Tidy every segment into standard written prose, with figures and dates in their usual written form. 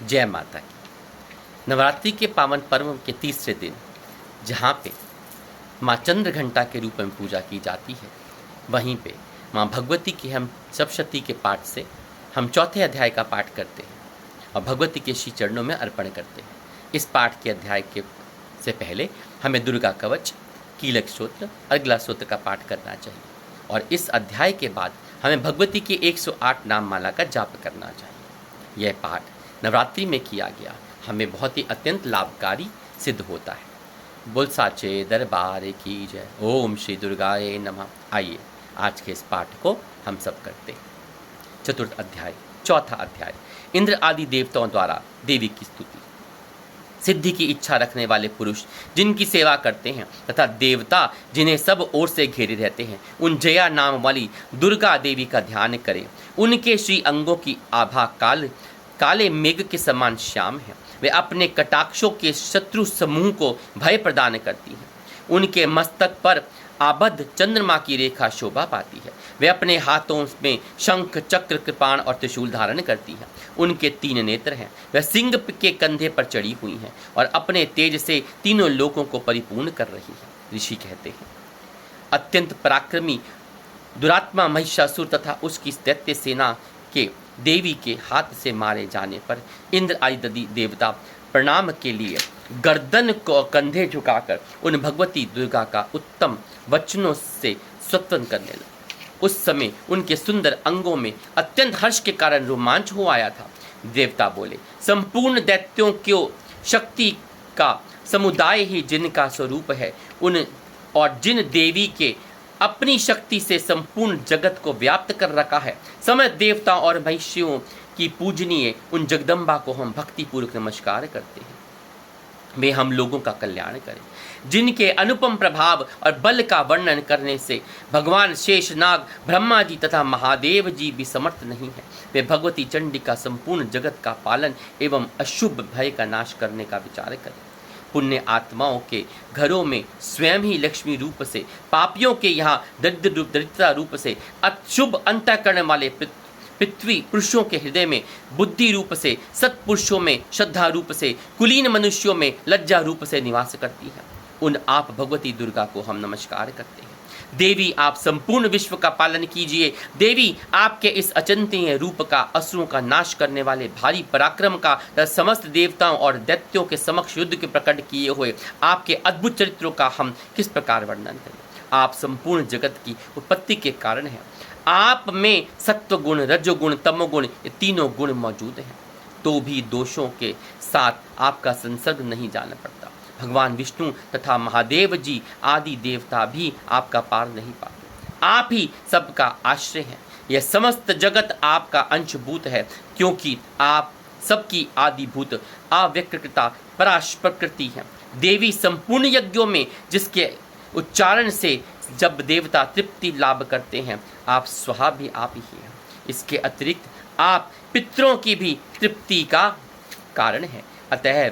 जय माता की। नवरात्रि के पावन पर्व के तीसरे दिन जहाँ पे माँ चंद्रघंटा के रूप में पूजा की जाती है, वहीं पे माँ भगवती की हम सप्तशती के पाठ से हम चौथे अध्याय का पाठ करते हैं और भगवती के श्री चरणों में अर्पण करते हैं। इस पाठ के अध्याय के से पहले हमें दुर्गा कवच, कीलक स्तोत्र, अर्गला स्तोत्र का पाठ करना चाहिए और इस अध्याय के बाद हमें भगवती की 108 नाम माला का जाप करना चाहिए। यह पाठ नवरात्रि में किया गया हमें बहुत ही अत्यंत लाभकारी सिद्ध होता है। बोल साचे दरबार की जय। ओम श्री दुर्गाए नमः। आइए आज के इस पाठ को हम सब करते हैं। चतुर्थ अध्याय, चौथा अध्याय, इंद्र आदि देवताओं द्वारा देवी की स्तुति। सिद्धि की इच्छा रखने वाले पुरुष जिनकी सेवा करते हैं तथा देवता जिन्हें सब ओर से घेरे रहते हैं, उन जया नाम वाली दुर्गा देवी का ध्यान करें। उनके श्री अंगों की आभा काले मेघ के समान श्याम है। वे अपने कटाक्षों के शत्रु समूह को भय प्रदान करती हैं। उनके मस्तक पर आबद्ध चंद्रमा की रेखा शोभा पाती है। वे अपने हाथों में शंख, चक्र, कृपाण और त्रिशूल धारण करती हैं। उनके 3 नेत्र हैं। वह सिंह के कंधे पर चढ़ी हुई हैं और अपने तेज से तीनों लोकों को परिपूर्ण कर रही है। ऋषि कहते हैं, अत्यंत पराक्रमी दुरात्मा महिषासुर तथा उसकी दैत्य सेना के देवी के हाथ से मारे जाने पर इंद्र आदि देवता प्रणाम के लिए गर्दन को कंधे झुकाकर उन भगवती दुर्गा का उत्तम वचनों से स्तवन करने लगे। उस समय उनके सुंदर अंगों में अत्यंत हर्ष के कारण रोमांच हो आया था। देवता बोले, संपूर्ण दैत्यों की शक्ति का समुदाय ही जिनका स्वरूप है, उन और जिन देवी के अपनी शक्ति से संपूर्ण जगत को व्याप्त कर रखा है, समस्त देवता और महिषियों की पूजनीय उन जगदम्बा को हम भक्तिपूर्वक नमस्कार करते हैं। वे हम लोगों का कल्याण करें। जिनके अनुपम प्रभाव और बल का वर्णन करने से भगवान शेषनाग, ब्रह्मा जी तथा महादेव जी भी समर्थ नहीं है, वे भगवती चंडी का संपूर्ण जगत का पालन एवं अशुभ भय का नाश करने का विचार करें। पुण्य आत्माओं के घरों में स्वयं ही लक्ष्मी रूप से, पापियों के यहाँ दरिद्रता रूप से, अशुभ अंतःकरण वाले पृथ्वी पुरुषों के हृदय में बुद्धि रूप से, सत्पुरुषों में श्रद्धा रूप से, कुलीन मनुष्यों में लज्जा रूप से निवास करती है। उन आप भगवती दुर्गा को हम नमस्कार करते हैं। देवी, आप संपूर्ण विश्व का पालन कीजिए। देवी, आपके इस अचिंत्य रूप का, असुरों का नाश करने वाले भारी पराक्रम का, समस्त देवताओं और दैत्यों के समक्ष युद्ध के प्रकट किए हुए आपके अद्भुत चरित्रों का हम किस प्रकार वर्णन करें। आप संपूर्ण जगत की उत्पत्ति के कारण हैं। आप में सत्व गुण, रजोगुण, तमोगुण, ये तीनों गुण मौजूद हैं, तो भी दोषों के साथ आपका संसर्ग नहीं जाना पड़ता। भगवान विष्णु तथा महादेव जी आदि देवता भी आपका पार नहीं पाते। आप ही सबका आश्रय हैं। यह समस्त जगत आपका अंशभूत है, क्योंकि आप सबकी आदिभूत अव्यक्तता पराश प्रकृति है। देवी, संपूर्ण यज्ञों में जिसके उच्चारण से जब देवता तृप्ति लाभ करते हैं, आप स्वहा भी आप ही हैं। इसके अतिरिक्त आप पितरों की भी तृप्ति का कारण है, अतः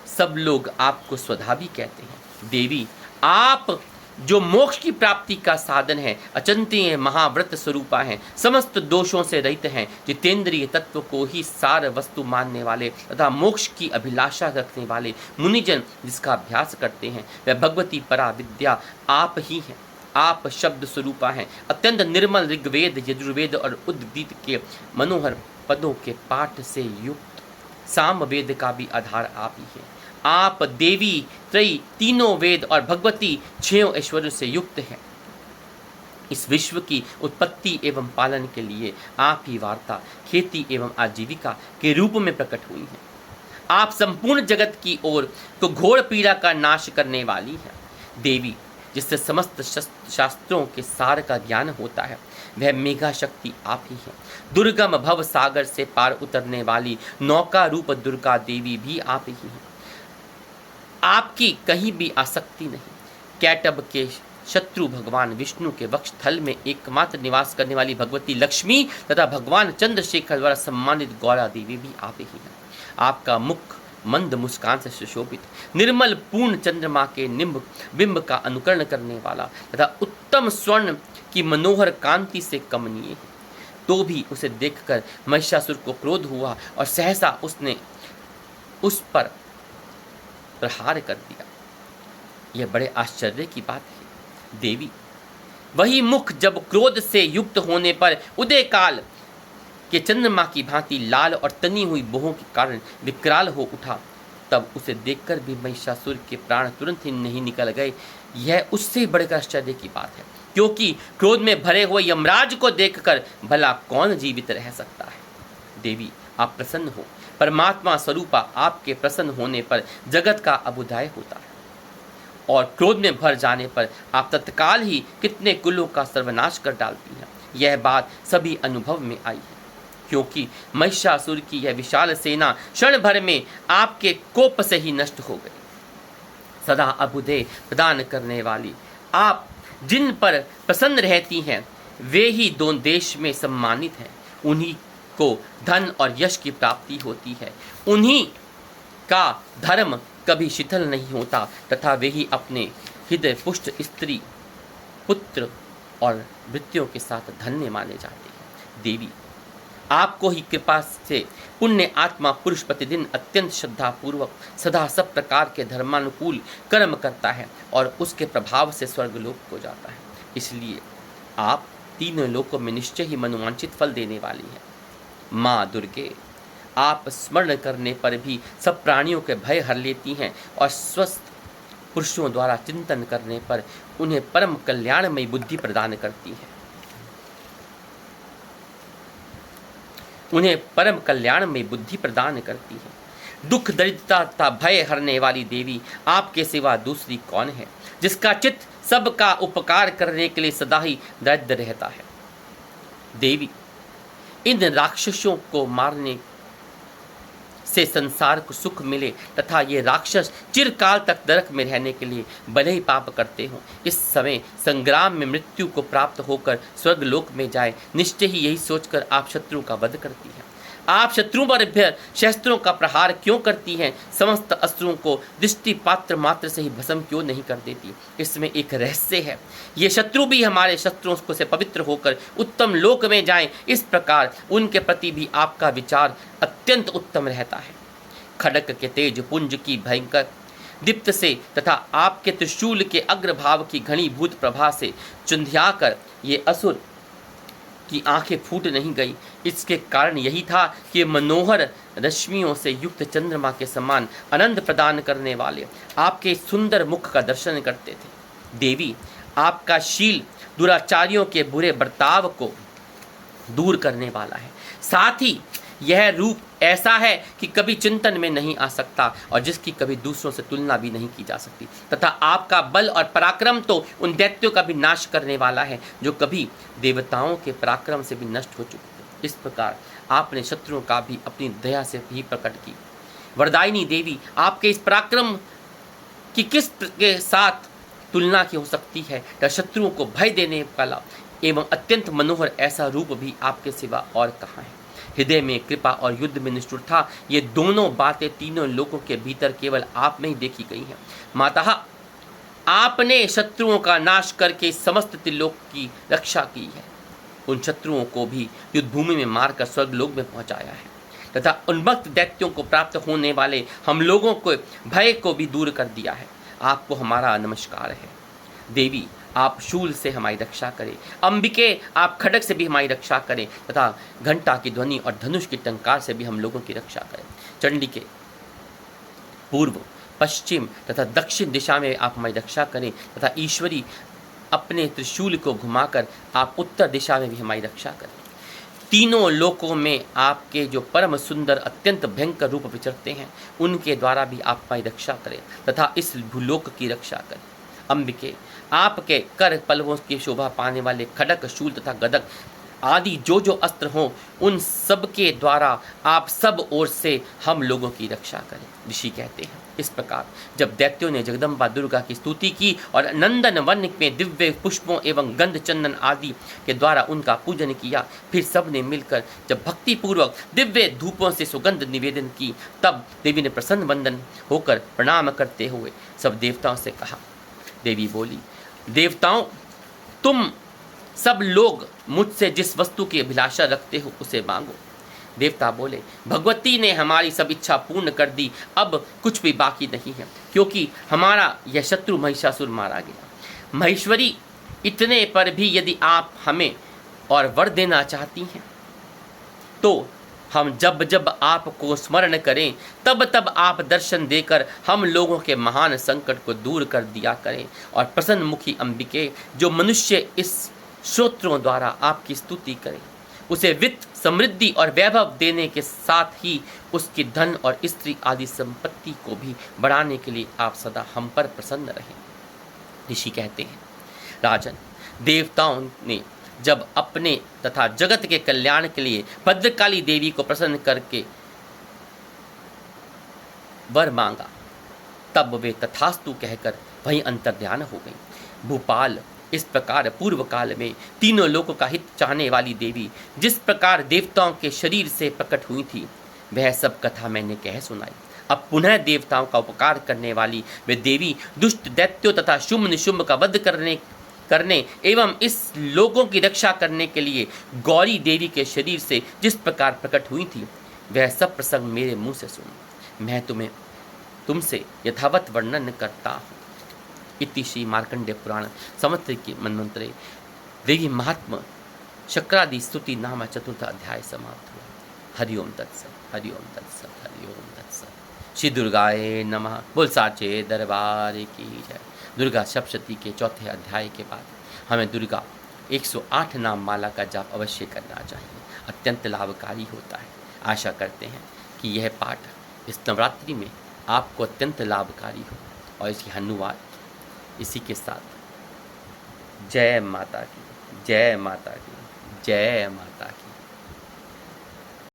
सब लोग आपको स्वधा भी कहते हैं। देवी, आप जो मोक्ष की प्राप्ति का साधन है, अचिंत्य महाव्रत स्वरूपा हैं, समस्त दोषों से रहित हैं, जितेंद्रिय तत्व को ही सार वस्तु मानने वाले तथा मोक्ष की अभिलाषा रखने वाले मुनिजन जिसका अभ्यास करते हैं, वह भगवती परा विद्या आप ही हैं। आप शब्द स्वरूपा हैं। अत्यंत निर्मल ऋग्वेद, यजुर्वेद और उद्गीत के मनोहर पदों के पाठ से युक्त सामवेद का भी आधार आप ही हैं। आप देवी त्रयी, तीनों वेद और भगवती 6 ऐश्वर्यों से युक्त हैं। इस विश्व की उत्पत्ति एवं पालन के लिए आप ही वार्ता, खेती एवं आजीविका के रूप में प्रकट हुई हैं। आप संपूर्ण जगत की ओर को घोर पीड़ा का नाश करने वाली हैं। देवी, जिससे समस्त शास्त्रों के सार का ज्ञान होता है, वह मेघा शक्ति आप ही है। दुर्गम भव सागर से पार उतरने वाली नौका रूप दुर्गा देवी भी आप ही हैं। आपकी कहीं भी आसक्ति नहीं। कैटब के शत्रु भगवान विष्णु के वक्ष थल में एकमात्र निवास करने वाली भगवती लक्ष्मी तथा भगवान चंद्रशेखर द्वारा सम्मानित गौरा देवी भी आप ही हैं। आपका मुख मंद मुस्कान से सुशोभित, निर्मल पूर्ण चंद्रमा के बिंब का अनुकरण करने वाला तथा उत्तम स्वर्ण की मनोहर कांति से कमनीय है। तो भी उसे देखकर महिषासुर को क्रोध हुआ और सहसा उसने उस पर प्रहार कर दिया। यह बड़े आश्चर्य की बात है देवी। वही मुख जब क्रोध से युक्त होने पर उदय काल के चंद्रमा की भांति लाल और तनी हुई बोहों के कारण विकराल हो उठा, तब उसे देखकर भी महिषासुर के प्राण तुरंत ही नहीं निकल गए। यह उससे बढ़कर आश्चर्य की बात है, क्योंकि क्रोध में भरे हुए यमराज को देखकर भला कौन जीवित रह सकता है। देवी आप प्रसन्न हो। परमात्मा स्वरूपा आपके प्रसन्न होने पर जगत का अभुदाय होता है, और क्रोध में भर जाने पर आप तत्काल ही कितने कुलों का सर्वनाश कर डालती हैं। यह बात सभी अनुभव में आई है, क्योंकि महिषासुर की यह विशाल सेना क्षण भर में आपके कोप से ही नष्ट हो गई। सदा अभुदय प्रदान करने वाली आप जिन पर प्रसन्न रहती हैं, वे ही दोनों देश में सम्मानित हैं। उन्हीं को धन और यश की प्राप्ति होती है। उन्हीं का धर्म कभी शिथिल नहीं होता, तथा वे ही अपने हृदय पुष्ट स्त्री, पुत्र और मृत्युओं के साथ धन्य माने जाते हैं। देवी आपको ही कृपा से पुण्य आत्मा पुरुष प्रतिदिन अत्यंत श्रद्धा पूर्वक सदा सब प्रकार के धर्मानुकूल कर्म करता है और उसके प्रभाव से स्वर्गलोक को जाता है। इसलिए आप तीनों लोकों में निश्चय ही मनोवांछित फल देने वाली हैं। माँ दुर्गे आप स्मरण करने पर भी सब प्राणियों के भय हर लेती हैं, और स्वस्थ पुरुषों द्वारा चिंतन करने पर उन्हें परम कल्याणमयी बुद्धि प्रदान करती हैं। उन्हें परम कल्याणमयी बुद्धि प्रदान करती है। दुख दरिद्रता तथा भय हरने वाली देवी आपके सिवा दूसरी कौन है, जिसका चित्त सबका उपकार करने के लिए सदा ही दरिद्र रहता है। देवी इन राक्षसों को मारने से संसार को सुख मिले, तथा ये राक्षस चिरकाल तक नरक में रहने के लिए भले ही पाप करते हों, इस समय संग्राम में मृत्यु को प्राप्त होकर स्वर्गलोक में जाए, निश्चय ही यही सोचकर आप शत्रुओं का वध करती हैं। आप शत्रुओं पर शस्त्रों का प्रहार क्यों करती हैं? समस्त अस्त्रों को दृष्टि पात्र मात्र से ही भस्म क्यों नहीं कर देती? इसमें एक रहस्य है। ये शत्रु भी हमारे शत्रुओं को से पवित्र होकर उत्तम लोक में जाएं, इस प्रकार उनके प्रति भी आपका विचार अत्यंत उत्तम रहता है। खड्ग के तेज पुंज की भयंकर दीप्त से तथा आपके त्रिशूल के अग्रभाव की घनीभूत प्रभा से चुंधियाकर ये असुर की आंखें फूट नहीं गई। इसके कारण यही था कि मनोहर रश्मियों से युक्त चंद्रमा के समान आनंद प्रदान करने वाले आपके सुंदर मुख का दर्शन करते थे। देवी आपका शील दुराचारियों के बुरे बर्ताव को दूर करने वाला है। साथ ही यह रूप ऐसा है कि कभी चिंतन में नहीं आ सकता और जिसकी कभी दूसरों से तुलना भी नहीं की जा सकती, तथा आपका बल और पराक्रम तो उन दैत्यों का भी नाश करने वाला है जो कभी देवताओं के पराक्रम से भी नष्ट हो चुके थे। इस प्रकार आपने शत्रुओं का भी अपनी दया से भी प्रकट की। वरदायिनी देवी आपके इस पराक्रम की किस के साथ तुलना की हो सकती है? शत्रुओं को भय देने वाला एवं अत्यंत मनोहर ऐसा रूप भी आपके सिवा और कहाँ है? हृदय में कृपा और युद्ध में निष्ठुरता, ये दोनों बातें तीनों लोगों के भीतर केवल आप में ही देखी गई हैं। माता, आपने शत्रुओं का नाश करके समस्त त्रिलोक की रक्षा की है। उन शत्रुओं को भी युद्ध भूमि में मारकर स्वर्गलोक में पहुंचाया है, तथा उन्मत्त दैत्यों को प्राप्त होने वाले हम लोगों को भय को भी दूर कर दिया है। आपको हमारा नमस्कार है। देवी आप शूल से हमारी रक्षा करें। अंबिके आप खड्ग से भी हमारी रक्षा करें, तथा घंटा की ध्वनि और धनुष की टंकार से भी हम लोगों की रक्षा करें। चंडिके पूर्व, पश्चिम तथा दक्षिण दिशा में आप हमारी रक्षा करें, तथा ईश्वरी अपने त्रिशूल को घुमाकर आप उत्तर दिशा में भी हमारी रक्षा करें। तीनों लोकों में आपके जो परम सुंदर अत्यंत भयंकर रूप विचरते हैं, उनके द्वारा भी आप हमारी रक्षा करें, तथा इस भूलोक की रक्षा करें। अंबिके आपके कर पल्लवों की शोभा पाने वाले खड्ग, शूल तथा गदग आदि जो जो अस्त्र हों, उन सब के द्वारा आप सब ओर से हम लोगों की रक्षा करें। ऋषि कहते हैं, इस प्रकार जब दैत्यों ने जगदम्बा दुर्गा की स्तुति की और नंदन वन में दिव्य पुष्पों एवं गंध चंदन आदि के द्वारा उनका पूजन किया, फिर सब ने मिलकर जब भक्ति पूर्वक दिव्य धूपों से सुगंध निवेदन की, तब देवी ने प्रसन्न वंदन होकर प्रणाम करते हुए सब देवताओं से कहा। देवी बोली, देवताओं, तुम सब लोग मुझसे जिस वस्तु की अभिलाषा रखते हो उसे मांगो। देवता बोले, भगवती ने हमारी सब इच्छा पूर्ण कर दी, अब कुछ भी बाकी नहीं है, क्योंकि हमारा यह शत्रु महिषासुर मारा गया। महेश्वरी, इतने पर भी यदि आप हमें और वर देना चाहती हैं तो हम जब जब आपको स्मरण करें तब तब आप दर्शन देकर हम लोगों के महान संकट को दूर कर दिया करें। और प्रसन्न मुखी अंबिके, जो मनुष्य इस श्रोत्रों द्वारा आपकी स्तुति करे, उसे वित्त, समृद्धि और वैभव देने के साथ ही उसकी धन और स्त्री आदि संपत्ति को भी बढ़ाने के लिए आप सदा हम पर प्रसन्न रहें। ऋषि कहते हैं, राजन, देवताओं ने जब अपने तथा जगत के कल्याण के लिए भद्रकाली देवी को प्रसन्न करके वर मांगा, तब वे तथास्तु कहकर वहीं अंतर्ध्यान हो गई। भूपाल, इस प्रकार पूर्व काल में तीनों लोगों का हित चाहने वाली देवी जिस प्रकार देवताओं के शरीर से प्रकट हुई थी, वह सब कथा मैंने कह सुनाई। अब पुनः देवताओं का उपकार करने वाली वे देवी दुष्ट दैत्यों तथा शुंभ निशुंभ का वध करने एवं इस लोगों की रक्षा करने के लिए गौरी देवी के शरीर से जिस प्रकार प्रकट हुई थी, वह सब प्रसंग मेरे मुंह से सुन मैं तुमसे यथावत वर्णन करता हूँ। इति श्री मार्कंडेय पुराण संवत्सर के मनमंत्रे देवी महात्मा शक्रादि स्तुति नाम चतुर्थ अध्याय समाप्त हुआ। हरिओम तत्सत, हरिओम तत्सत, हरिओम तत्सत। श्री दुर्गाए नमः। बोल साचे दरबार की जय। दुर्गा सप्तशती के चौथे अध्याय के बाद हमें दुर्गा 108 नाम माला का जाप अवश्य करना चाहिए, अत्यंत लाभकारी होता है। आशा करते हैं कि यह पाठ इस नवरात्रि में आपको अत्यंत लाभकारी हो और इसकी हनुवाद इसी के साथ जय माता की, जय माता की, जय माता की।